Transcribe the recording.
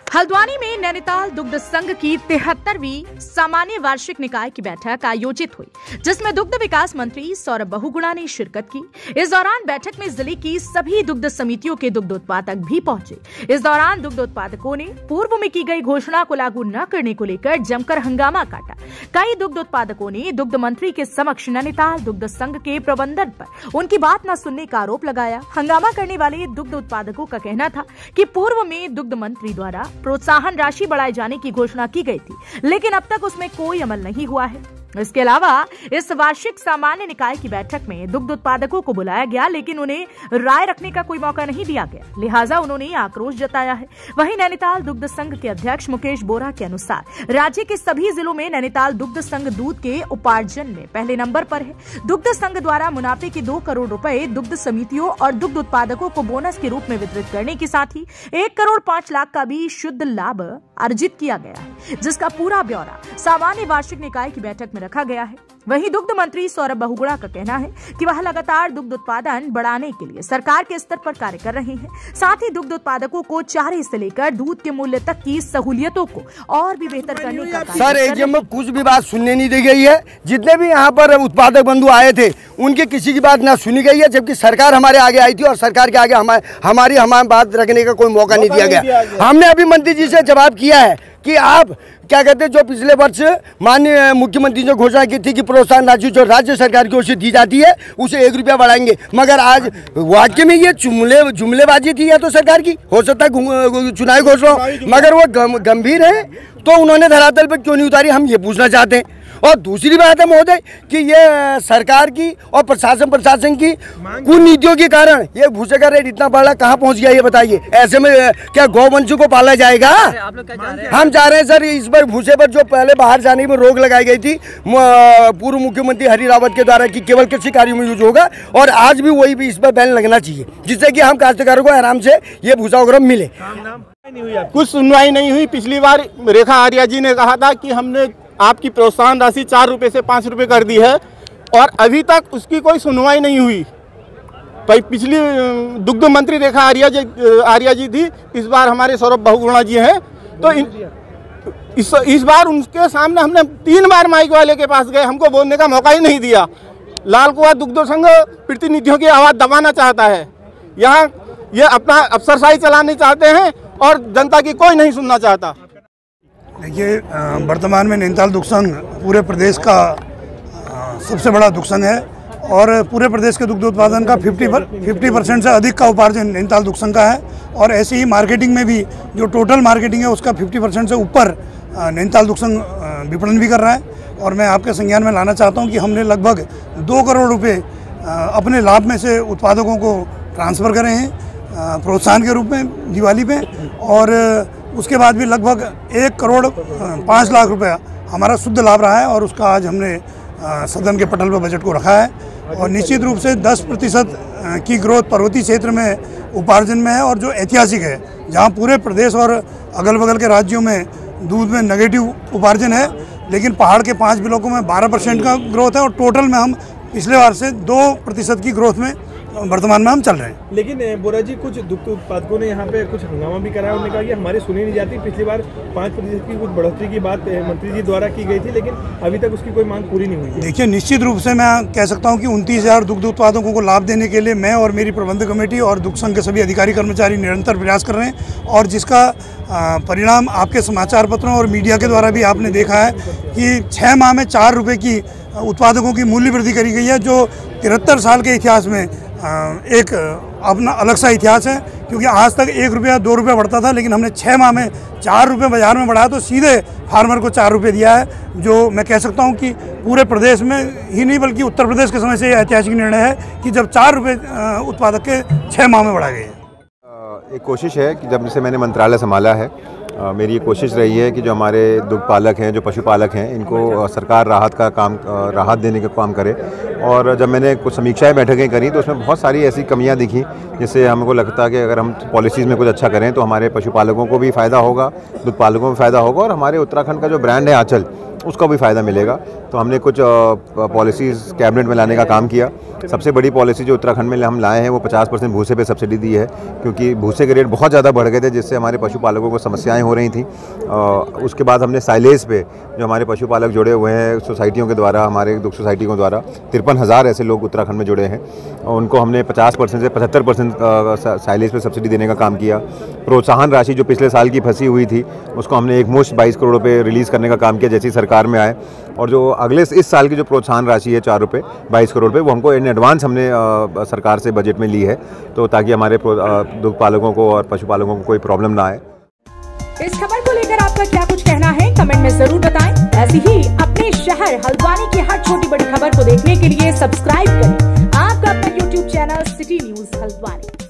हल्द्वानी में नैनीताल दुग्ध संघ की 73वीं सामान्य वार्षिक निकाय की बैठक आयोजित हुई, जिसमें दुग्ध विकास मंत्री सौरभ बहुगुणा ने शिरकत की। इस दौरान बैठक में जिले की सभी दुग्ध समितियों के दुग्ध उत्पादक भी पहुंचे। इस दौरान दुग्ध उत्पादकों ने पूर्व में की गई घोषणा को लागू न करने को लेकर जमकर हंगामा काटा। कई दुग्ध उत्पादकों ने दुग्ध मंत्री के समक्ष नैनीताल दुग्ध संघ के प्रबंधन पर उनकी बात न सुनने का आरोप लगाया। हंगामा करने वाले दुग्ध उत्पादकों का कहना था कि पूर्व में दुग्ध मंत्री द्वारा प्रोत्साहन राशि बढ़ाए जाने की घोषणा की गई थी, लेकिन अब तक उसमें कोई अमल नहीं हुआ है। इसके अलावा इस वार्षिक सामान्य निकाय की बैठक में दुग्ध उत्पादकों को बुलाया गया, लेकिन उन्हें राय रखने का कोई मौका नहीं दिया गया, लिहाजा उन्होंने आक्रोश जताया है। वहीं नैनीताल दुग्ध संघ के अध्यक्ष मुकेश बोरा के अनुसार राज्य के सभी जिलों में नैनीताल दुग्ध संघ दूध के उपार्जन में पहले नंबर पर है। दुग्ध संघ द्वारा मुनाफे के 2 करोड़ रुपए दुग्ध समितियों और दुग्ध उत्पादकों को बोनस के रूप में वितरित करने के साथ ही 1 करोड़ 5 लाख का भी शुद्ध लाभ अर्जित किया गया है, जिसका पूरा ब्यौरा सामान्य वार्षिक निकाय की बैठक में रखा गया है। वहीं दुग्ध मंत्री सौरभ बहुगुणा का कहना है कि वह लगातार दुग्ध उत्पादन बढ़ाने के लिए सरकार के स्तर पर कार्य कर रहे हैं। साथ ही दुग्ध उत्पादकों को चारे से लेकर दूध के मूल्य तक की सहूलियतों को और भी बेहतर करने का सर एजीएम में कुछ भी बात सुनने नहीं दी गई है। जितने भी यहाँ पर उत्पादक बंधु आए थे उनकी किसी की बात ना सुनी गई है, जबकि सरकार हमारे आगे आई थी और सरकार के आगे हमारी बात रखने का कोई मौका नहीं दिया गया। हमने अभी मंत्री जी से जवाब किया है कि आप क्या कहते हैं, जो पिछले वर्ष माननीय मुख्यमंत्री ने घोषणा की थी कि प्रोत्साहन राशि जो राज्य सरकार की ओर से दी जाती है उसे 1 रुपया बढ़ाएंगे, मगर आज वाकई में ये जुमलेबाजी थी या तो सरकार की हो सकता है चुनावी घोषणा, मगर वो गंभीर है तो उन्होंने धरातल पर क्यों नहीं उतारी, हम ये पूछना चाहते हैं। और दूसरी बात है महोदय कि ये सरकार की और प्रशासन की कुनीतियों के कारण ये भूसे का रेट इतना बढ़ा कहाँ पहुँच गया, ये बताइए। ऐसे में क्या गौवंशों को पाला जाएगा? हम चाह रहे हैं सर इस बार भूसे पर जो पहले बाहर जाने में रोक लगाई गई थी पूर्व मुख्यमंत्री हरि रावत के द्वारा कि केवल कृषि कार्यों में यूज होगा, और आज भी वही भी इस पर बैन लगना चाहिए, जिससे कि हम काश्तकारों को आराम से ये भूसा वगैरह मिले। कुछ सुनवाई नहीं हुई। पिछली बार रेखा आर्या जी ने कहा था कि हमने आपकी प्रोत्साहन राशि 4 रुपये से 5 रुपये कर दी है, और अभी तक उसकी कोई सुनवाई नहीं हुई। पिछली दुग्ध मंत्री रेखा आर्या जी थी, इस बार हमारे सौरभ बहुगुणा जी हैं, तो इस बार उनके सामने हमने 3 बार माइक वाले के पास गए, हमको बोलने का मौका ही नहीं दिया। लाल कुआं दुग्ध संघ प्रतिनिधियों की आवाज़ दबाना चाहता है, यहाँ ये अपना अफसरशाही चलाने चाहते हैं और जनता की कोई नहीं सुनना चाहता। देखिए, वर्तमान में नैनीताल दुग्ध संघ पूरे प्रदेश का सबसे बड़ा दुग्ध संघ है और पूरे प्रदेश के दुग्ध उत्पादन का 50% से अधिक का उपार्जन नैनीताल दुग्ध संघ का है। और ऐसे ही मार्केटिंग में भी जो टोटल मार्केटिंग है उसका 50% से ऊपर नैनीताल दुग्ध संघ विपणन भी कर रहा है। और मैं आपके संज्ञान में लाना चाहता हूं कि हमने लगभग 2 करोड़ रुपये अपने लाभ में से उत्पादकों को ट्रांसफ़र करे हैं प्रोत्साहन के रूप में दिवाली पे, और उसके बाद भी लगभग 1 करोड़ 5 लाख रुपया हमारा शुद्ध लाभ रहा है, और उसका आज हमने सदन के पटल पर बजट को रखा है। और निश्चित रूप से 10% की ग्रोथ पर्वतीय क्षेत्र में उपार्जन में है, और जो ऐतिहासिक है, जहां पूरे प्रदेश और अगल बगल के राज्यों में दूध में नेगेटिव उपार्जन है, लेकिन पहाड़ के 5 ब्लॉकों में 12% का ग्रोथ है, और टोटल में हम पिछले बार से 2% की ग्रोथ में वर्तमान में हम चल रहे हैं। लेकिन बोरा जी, कुछ दुग्ध उत्पादकों ने यहाँ पे कुछ हंगामा भी कराया, उन्होंने कहा कि हमारी सुनी नहीं जाती। पिछली बार 5% की कुछ बढ़ोतरी की बात मंत्री जी द्वारा की गई थी, लेकिन अभी तक उसकी कोई मांग पूरी नहीं हुई। देखिए, निश्चित रूप से मैं कह सकता हूँ कि 29,000 दुग्ध उत्पादकों को लाभ देने के लिए मैं और मेरी प्रबंधक कमेटी और दुग्ध संघ के सभी अधिकारी कर्मचारी निरंतर प्रयास कर रहे हैं, और जिसका परिणाम आपके समाचार पत्रों और मीडिया के द्वारा भी आपने देखा है कि 6 माह में 4 रुपये की उत्पादकों की मूल्य वृद्धि करी गई है, जो 73 साल के इतिहास में एक अपना अलग सा इतिहास है। क्योंकि आज तक 1 रुपया 2 रुपया बढ़ता था, लेकिन हमने 6 माह में 4 रुपये बाजार में बढ़ाया, तो सीधे फार्मर को 4 रुपये दिया है, जो मैं कह सकता हूं कि पूरे प्रदेश में ही नहीं बल्कि उत्तर प्रदेश के समय से ये ऐतिहासिक निर्णय है कि जब 4 रुपये उत्पादक के 6 माह में बढ़ाए गए हैं। एक कोशिश है कि जब से मैंने मंत्रालय संभाला है, मेरी ये कोशिश रही है कि जो हमारे दुग्ध पालक हैं, जो पशुपालक हैं, इनको सरकार राहत देने का काम करे। और जब मैंने कुछ समीक्षाएं बैठकें करी तो उसमें बहुत सारी ऐसी कमियां दिखी जिससे हमको लगता है कि अगर हम पॉलिसीज़ में कुछ अच्छा करें तो हमारे पशुपालकों को भी फ़ायदा होगा, दुग्ध पालकों को भी फ़ायदा होगा, और हमारे उत्तराखंड का जो ब्रांड है आंचल, उसका भी फ़ायदा मिलेगा। तो हमने कुछ पॉलिसीज़ कैबिनेट में लाने का काम किया। सबसे बड़ी पॉलिसी जो उत्तराखंड में हम लाए हैं वो 50% भूसे पे सब्सिडी दी है, क्योंकि भूसे के रेट बहुत ज़्यादा बढ़ गए थे, जिससे हमारे पशुपालकों को समस्याएं हो रही थी। उसके बाद हमने साइलेज पे जो हमारे पशुपालक जुड़े हुए हैं सोसाइटियों के द्वारा, हमारे दुग्ध सोसाइटियों के द्वारा 53,000 ऐसे लोग उत्तराखंड में जुड़े हैं, और उनको हमने 50% से 75% साइलेज पे सब्सिडी देने का काम किया। प्रोत्साहन राशि जो पिछले साल की फंसी हुई थी उसको हमने एक मुश्त 22 करोड़ रुपये रिलीज़ करने का काम किया जैसी सरकार में आए, और जो अगले इस साल की जो प्रोत्साहन राशि है 4 रुपये 22 करोड़ रुपये, वो हमको इन एडवांस हमने सरकार से बजट में ली है, तो ताकि हमारे दुग्ध पालकों को और पशुपालकों को कोई प्रॉब्लम ना आए। इस खबर को लेकर आपका क्या कुछ कहना है कमेंट में जरूर बताएं। ऐसी ही अपने शहर हल्द्वानी की हर छोटी बड़ी खबर को देखने के लिए सब्सक्राइब करें आपका अपना YouTube channel city news Haldwani.